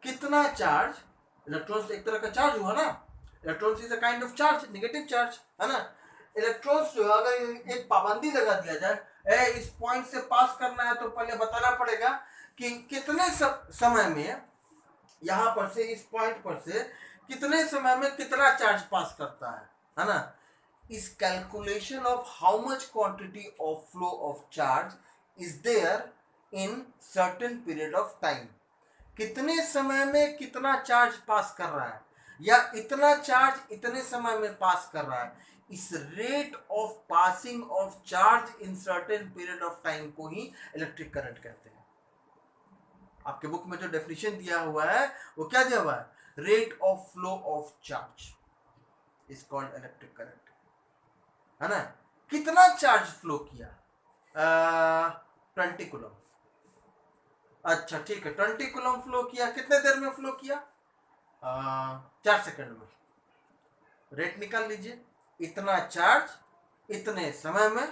कितना चार्ज, इलेक्ट्रॉन्स एक तरह का चार्ज हुआ ना, electrons is a kind of charge, negative charge है ना। इलेक्ट्रॉन्स जो है अगर एक पाबंदी लगा दिया जाए, इस पॉइंट से पास करना है, तो पहले बताना पड़ेगा कि कितने समय में, यहां पर से इस पॉइंट पर से कितने समय में कितना चार्ज पास करता है ना। इस calculation of how much quantity of flow of charge is there in certain period of time, कितने समय में कितना चार्ज पास कर रहा है, या इतना चार्ज इतने समय में पास कर रहा है, इस rate of passing of charge in certain period of time को ही इलेक्ट्रिक करंट कहते हैं। आपके बुक में जो डेफिनेशन दिया हुआ है वो क्या दिया हुआ है, rate of flow of charge is called electric current, है ना। कितना चार्ज फ्लो किया, 20 कूलम, अच्छा ठीक है, 20 कूलम फ्लो किया, कितने देर में फ्लो किया, 4 सेकंड में। रेट निकाल लीजिए, इतना चार्ज इतने समय में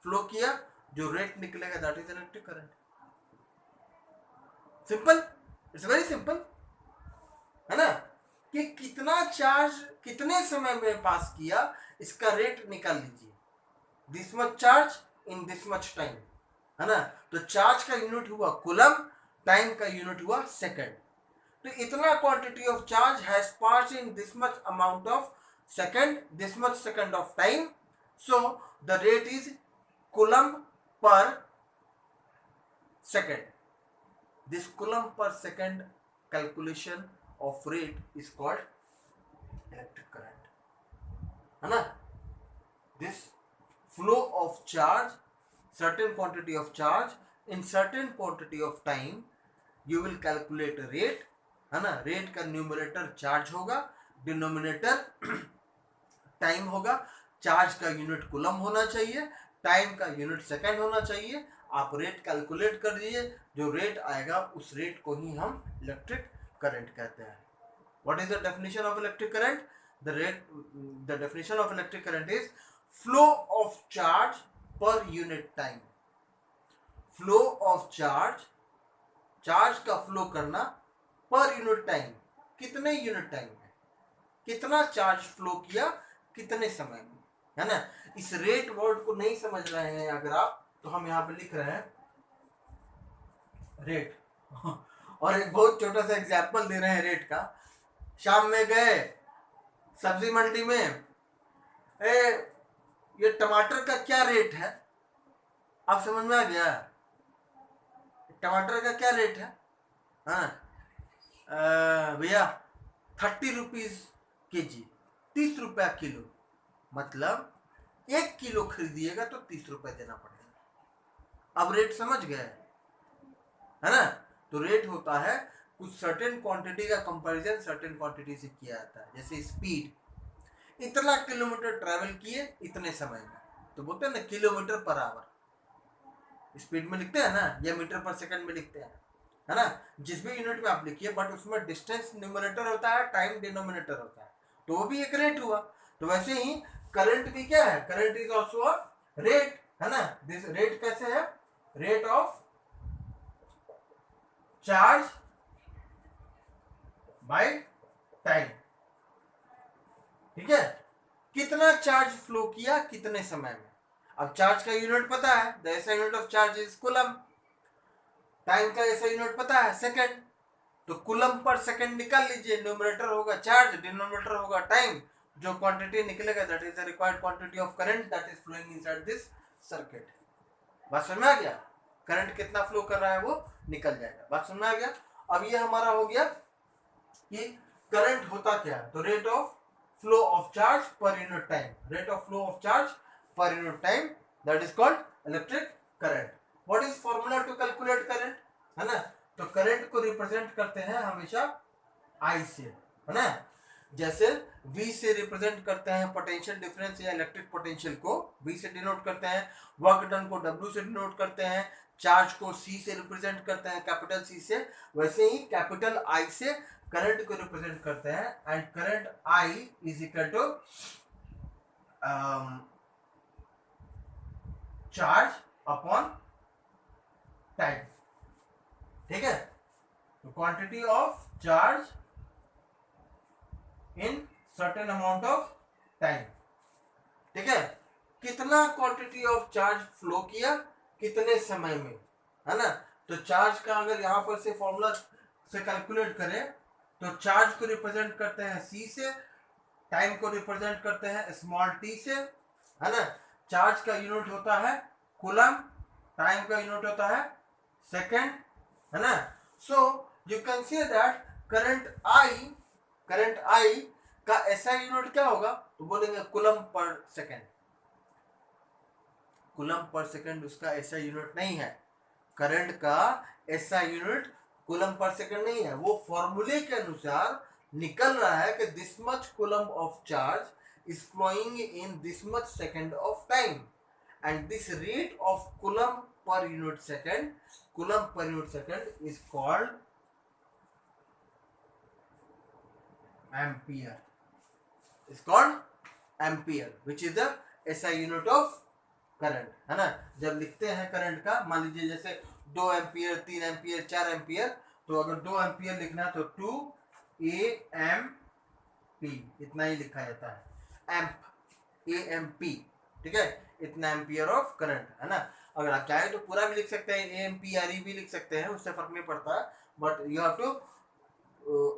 फ्लो किया, जो रेट निकलेगा that is electric current. Simple, it's very simple, है ना, कि कितना चार्ज कितने समय में पास किया, इसका रेट निकाल लीजिए, this much charge in this much time, है ना। तो चार्ज का यूनिट हुआ कूलम, टाइम का यूनिट हुआ सेकंड। तो इतना quantity of charge has pass in this much amount of second, this much second of time, so the rate is coulomb per second. This coulomb per second calculation of rate is called electric current, है ना। This flow of charge, certain quantity of charge in certain quantity of time, you will calculate rate, है ना। Rate का numerator charge होगा, denominator time होगा। Charge का unit coulomb होना चाहिए, टाइम का यूनिट सेकंड होना चाहिए। आप रेट कैलकुलेट कर दीजिए, जो रेट आएगा उस रेट को ही हम इलेक्ट्रिक करंट कहते हैं। What is the definition of electric current? The definition of electric current is flow of charge per unit time. Flow of charge, charge का फ्लो करना पर यूनिट टाइम, कितने यूनिट टाइम में, कितना चार्ज फ्लो किया कितने समय में, है ना। इस रेट वर्ड को नहीं समझ रहे हैं अगर आप, तो हम यहाँ पे लिख रहे हैं रेट और एक बहुत छोटा सा एग्जांपल दे रहे हैं रेट का। शाम में गए सब्जी मंडी में, ये टमाटर का क्या रेट है, आप समझ में आ गया, टमाटर का क्या रेट है। हाँ भैया 30 रुपीज के जी, 30 रुपया किलो, मतलब 1 किलो खरीदिएगा तो 30 रुपए देना पड़ेगा। अब रेट समझ गए, है ना। तो रेट होता है कुछ सर्टेन क्वांटिटी का कंपैरिजन सर्टेन क्वांटिटी से किया जाता है। जैसे स्पीड, इतना किलोमीटर ट्रैवल किए इतने समय में, तो बोलते हैं ना किलोमीटर पर आवर, स्पीड में लिखते हैं ना, या मीटर पर सेकंड में लिखते हैं, है ना। जिस भी यूनिट में आप लिखिए, बट उसमें डिस्टेंस न्यूमरेटर होता है, टाइम डिनोमिनेटर होता है, तो वो भी एक रेट हुआ। तो वैसे ही करंट भी क्या है, current is also a rate, है ना। दिस रेट कैसे है, rate of charge by time, ठीक है। कितना चार्ज फ्लो किया कितने समय में। अब चार्ज का यूनिट पता है, the SI unit of charge is coulomb. Time का एसआई यूनिट पता है सेकंड, तो कूलम पर सेकंड निकाल लीजिए, न्यूमरेटर होगा चार्ज, डिनोमिनेटर होगा टाइम, जो क्वांटिटी निकलेगा that is the required quantity of current that is flowing inside this circuit. बात समझ में आ गया, करंट कितना फ्लो कर रहा है वो निकल जाएगा। बात समझ में आ गया। अब ये हमारा हो गया कि करंट होता क्या है, तो rate of flow of charge per unit time, rate of flow of charge per unit time, that is called electric current. What is formula to calculate current, है ना। तो करंट को रिप्रेजेंट करते हैं हमेशा आई से, है ना। जैसे V से रिप्रेजेंट करते हैं पोटेंशियल डिफरेंस या इलेक्ट्रिक पोटेंशियल को, V से डिनोट करते हैं, वर्क डन को W से डिनोट करते हैं, चार्ज को C से रिप्रेजेंट करते हैं, कैपिटल C से। वैसे ही कैपिटल I से करंट को रिप्रेजेंट करते हैं, and current I is equal to charge upon time, ठीक है। तो quantity of charge in certain amount of time, ठीक है। कितना क्वांटिटी ऑफ चार्ज फ्लो किया कितने समय में, है ना। तो चार्ज का अगर यहां पर से फॉर्मूला से कैलकुलेट करें, तो चार्ज को रिप्रेजेंट करते हैं C से, टाइम को रिप्रेजेंट करते हैं स्मॉल t से, है ना। चार्ज का यूनिट होता है कूलम, टाइम का यूनिट होता है सेकंड, है ना। So you can say that current I का ऐसा यूनिट क्या होगा, तो बोलेंगे कूलम पर सेकंड। कूलम पर सेकंड उसका ऐसा यूनिट नहीं है, करंट का ऐसा यूनिट कूलम पर सेकंड नहीं है। वो फॉर्मूले के अनुसार निकल रहा है कि this much coulomb of charge is flowing in this much second of time, and this rate of coulomb per unit second, coulomb per unit second is called ampere, is called ampere, which is the SI unit of current, है ना। जब लिखते हैं current का, मान लीजिए जैसे 2 ampere, 3 ampere, 4 ampere, तो अगर 2 एम्पियर लिखना है तो 2 AMP इतना ही लिखा जाता है, एम्प AMP, ठीक है, इतना एम्पियर ऑफ करंट, है ना। अगर आप चाहे तो पूरा भी लिख सकते हैं, AMPRE भी लिख सकते हैं, उससे फर्क नहीं पड़ता, but you have to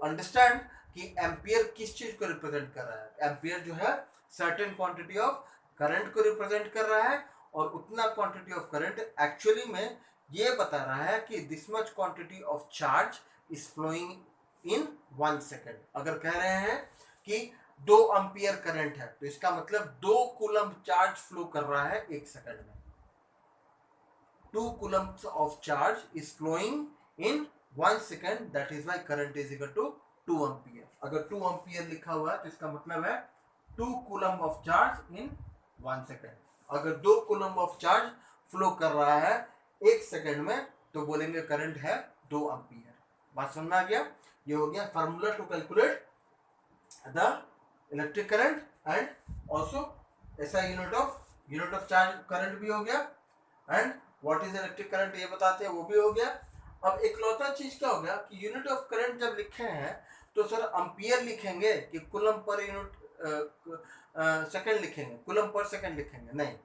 understand कि एम्पियर किस चीज को रिप्रेजेंट कर रहा है। एम्पियर जो है सर्टेन क्वांटिटी ऑफ करंट को रिप्रेजेंट कर रहा है, और उतना क्वांटिटी ऑफ करंट एक्चुअली में ये बता रहा है कि this much quantity of charge is flowing in 1 second. अगर कह रहे हैं कि 2 एम्पियर करंट है, तो इसका मतलब 2 कूलम चार्ज फ्लो कर रहा है 1 सेकंड में। 2 coulombs of charge is flowing in 1 second, that is why current is equal to 2 ampere। अगर 2 ampere लिखा हुआ है तो इसका मतलब है 2 coulomb of charge in 1 second। अगर 2 coulomb of charge फ्लो कर रहा है 1 सेकंड में तो बोलेंगे करंट है 2 एम्पियर। बात समझ में आ गया? ये हो गया formula to calculate the electric current and also ऐसा यूनिट ऑफ चार्ज करंट भी हो गया, and what is electric current ये बताते हैं वो भी हो गया। अब एक लौता चीज क्या हो गया कि यूनिट ऑफ करंट जब लिखे हैं तो सर एम्पियर लिखेंगे कि कूलम पर यूनिट सेकंड लिखेंगे, कूलम पर सेकंड लिखेंगे? नहीं,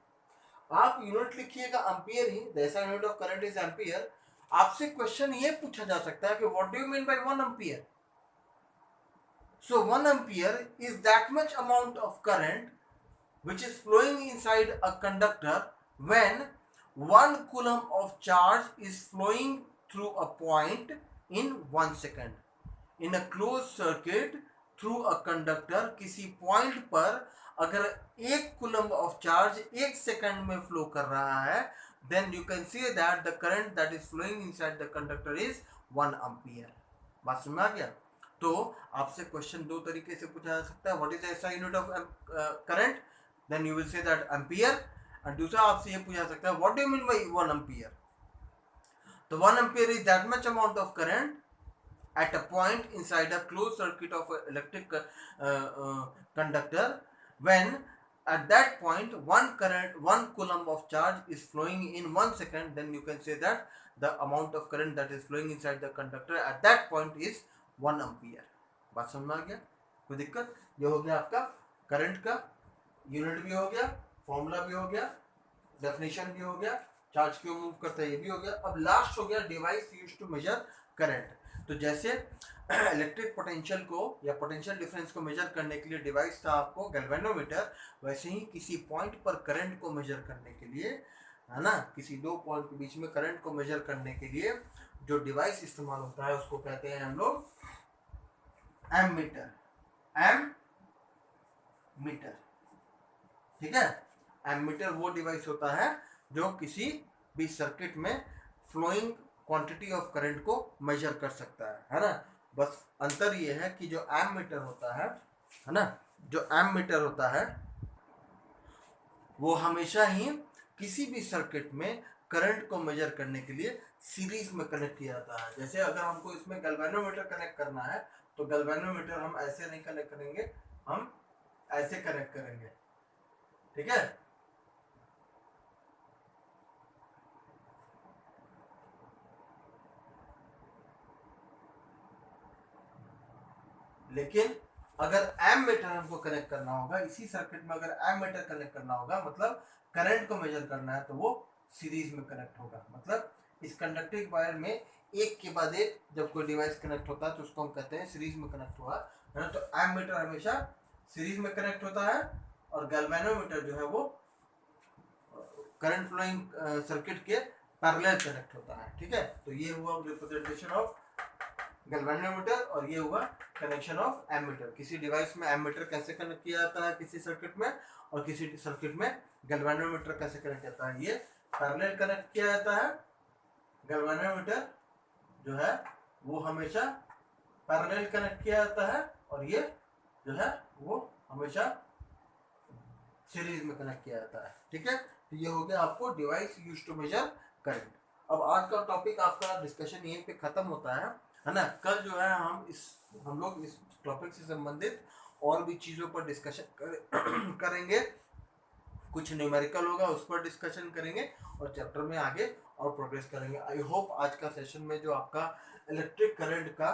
आप यूनिट लिखिएगा एम्पियर ही, जैसा unit of current is ampere. आपसे क्वेश्चन ये पूछा जा सकता है कि what do you mean bye 1 ampere? So 1 ampere is that much amount of current which is flowing inside a conductor when 1 coulomb of charge is flowing through a point in 1 second। in a closed circuit through a conductor, किसी point पर अगर 1 coulomb of charge 1 second में flow कर रहा है, then you can say that the current that is flowing inside the conductor is 1 ampere। बात समझ में आ गया? तो आपसे क्वेश्चन दो तरीके से पूछा जा सकता है, what is the SI unit of current, then you will say that ampere। and दूसरा आपसे ये पूछा सकता है what do you mean by 1 ampere? तो 1 ampere is that much amount of current at a point inside a closed circuit of an electric conductor when at that point 1 coulomb of charge is flowing in 1 second, then you can say that the amount of current that is flowing inside the conductor at that point is 1 ampere। बात समझ में आ गया? कोई दिक्कत? ये हो गया आपका करंट का यूनिट भी हो गया, फॉर्मूला भी हो गया, डेफिनेशन भी हो गया, चार्ज क्यों मूव करता है ये भी हो गया। अब लास्ट हो गया device used to measure current. तो जैसे इलेक्ट्रिक पोटेंशियल को या पोटेंशियल डिफरेंस को मेजर करने के लिए डिवाइस था आपको गैल्वेनोमीटर, वैसे ही किसी पॉइंट पर करंट को मेजर करने के लिए, है ना, किसी 2 पॉइंट के बीच में करंट को मेजर करने के लिए जो डिवाइस इस्तेमाल होता है उसको कहते हैं हम लोग एमीटर। एमीटर, ठीक है। एमीटर वो डिवाइस होता है जो किसी भी सर्किट में फ्लोइंग क्वांटिटी ऑफ करंट को मेजर कर सकता है ना। बस अंतर ये है कि जो एमीटर होता है ना, जो एमीटर होता है वो हमेशा ही किसी भी सर्किट में करंट को मेजर करने के लिए सीरीज में कनेक्ट किया जाता है। जैसे अगर हमको इसमें गैल्वेनोमीटर कनेक्ट करना है तो गैल्वेनोमीटर हम ऐसे नहीं कनेक्ट करेंगे, हम ऐसे कनेक्ट करेंगे, ठीक है। लेकिन अगर एमीटर हमको कनेक्ट करना होगा इसी सर्किट में, अगर एमीटर कनेक्ट करना होगा मतलब करंट को मेजर करना है, तो वो सीरीज में कनेक्ट होगा। मतलब इस कंडक्टिंग वायर में एक के बाद एक जब कोई डिवाइस कनेक्ट होता है तो उसको हम कहते हैं सीरीज में कनेक्ट हुआ, है ना। तो एमीटर हमेशा सीरीज में कनेक्ट होता है और गैल्वेनोमीटर जो है वो करंट फ्लोइंग सर्किट के पैरेलल कनेक्ट होता है, ठीक है। तो ये हुआ रिप्रेजेंटेशन ऑफ गैल्वेनोमीटर और ये हुआ कनेक्शन ऑफ एमीटर। किसी डिवाइस में एमीटर कैसे कनेक्ट किया जाता है किसी सर्किट में, और किसी सर्किट में गैल्वेनोमीटर कैसे कनेक्ट किया जाता है, ये पैरेलल कनेक्ट किया जाता है। गैल्वेनोमीटर जो है वो हमेशा पैरेलल कनेक्ट किया जाता है और ये जो है वो हमेशा सीरीज में कनेक्ट किया जाता है, ठीक है। तो ये हो गया आपको device used to measure current. अब आज का टॉपिक आपका डिस्कशन यहीं पे खत्म होता है ना। कल जो है हम लोग इस टॉपिक से संबंधित और भी चीज़ों पर डिस्कशन करेंगे। कुछ न्यूमेरिकल होगा उस पर डिस्कशन करेंगे और चैप्टर में आगे और प्रोग्रेस करेंगे। आई होप आज का सेशन में जो आपका इलेक्ट्रिक करंट का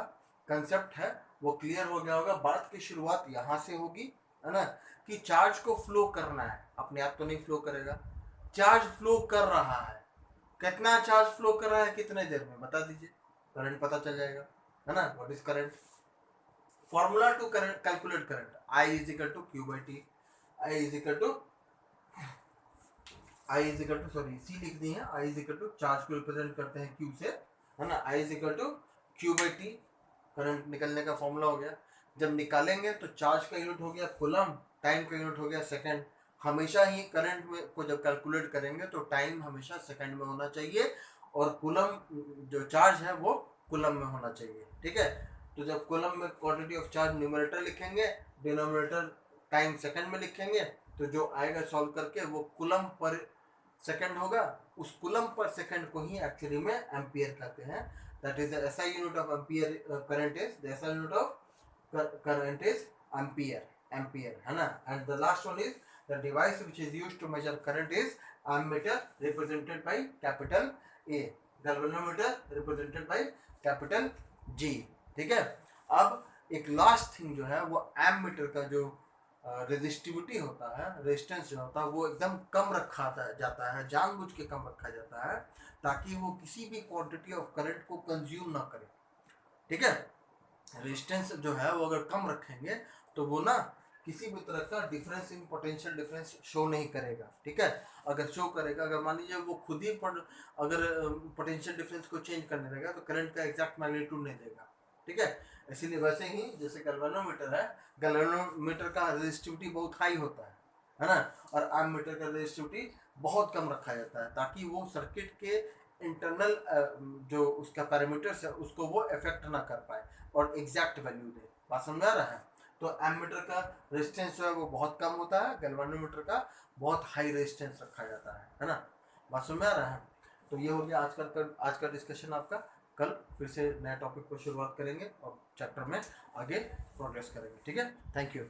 कंसेप्ट है वो क्लियर हो गया होगा। बात की शुरुआत यहाँ से होगी, है ना, कि चार्ज को फ्लो करना है, अपने आप तो नहीं फ्लो करेगा, चार्ज फ्लो कर रहा है, कितना चार्ज फ्लो कर रहा है कितने देर में बता दीजिए, करंट पता चल जाएगा, है ना। What is current, formula to current, calculate current, I is equal to Q by T, I is equal to sorry C लिख दी है, I is equal to charge को रिप्रेजेंट करते हैं क्यू से, है ना, I is equal to Q by T, current निकलने का फॉर्मूला हो गया। जब निकालेंगे तो चार्ज का यूनिट हो गया कूलम, टाइम का यूनिट हो गया सेकंड। हमेशा ही करंट में को जब कैलकुलेट करेंगे तो टाइम हमेशा सेकंड में होना चाहिए, और कूलम जो चार्ज है वो कूलम में होना चाहिए, ठीक है। तो जब कूलम में क्वांटिटी ऑफ चार्ज न्यूमरेटर लिखेंगे, डिनोमिनेटर टाइम सेकंड में लिखेंगे, तो जो आएगा सॉल्व करके वो कूलम पर सेकंड होगा, उस कूलम पर सेकंड को ही एक्चुअली में एम्पियर कहते हैं। That is the SI unit of ampere, current is the SI unit of current is ampere है ना। and the last one is the device which is used to measure current is ammeter represented by capital A, galvanometer represented by capital G, ठीक है। अब एक last thing जो है वो ammeter का जो रेजिस्टिविटी होता है, रेजिस्टेंस जो होता है वो एकदम कम रखा जाता है, जानबूझ के कम रखा जाता है ताकि वो किसी भी क्वांटिटी ऑफ करंट को कंज्यूम ना करे, ठीक है। रेजिस्टेंस जो है वो अगर कम रखेंगे तो वो ना किसी भी तरह का difference in potential difference show नहीं करेगा, ठीक है। अगर शो करेगा, अगर मान लीजिए वो खुद ही अगर पोटेंशियल डिफरेंस को चेंज करने लगेगा तो करंट का एग्जैक्ट मैग्नीट्यूड नहीं देगा, ठीक है। इसीलिए वैसे ही जैसे गैल्वेनोमीटर है, गैल्वेनोमीटर का रेजिस्टिविटी बहुत हाई होता है ना, और एमीटर का रेजिस्टिविटी बहुत कम रखा जाता है ताकि वो सर्किट के इंटरनल जो उसका पैरामीटर्स है उसको वो इफेक्ट ना कर पाए और एग्जैक्ट वैल्यू दे। बात समझ आ रहा है। तो एमीटर का रेजिस्टेंस जो है वो बहुत कम होता है, गैल्वेनोमीटर का बहुत हाई रेजिस्टेंस रखा जाता है ना। बात समझ आ रहा है। तो ये हो गया आज का डिस्कशन आपका। कल फिर से नया टॉपिक को शुरुआत करेंगे और चैप्टर में आगे प्रोग्रेस करेंगे, ठीक है। Thank you.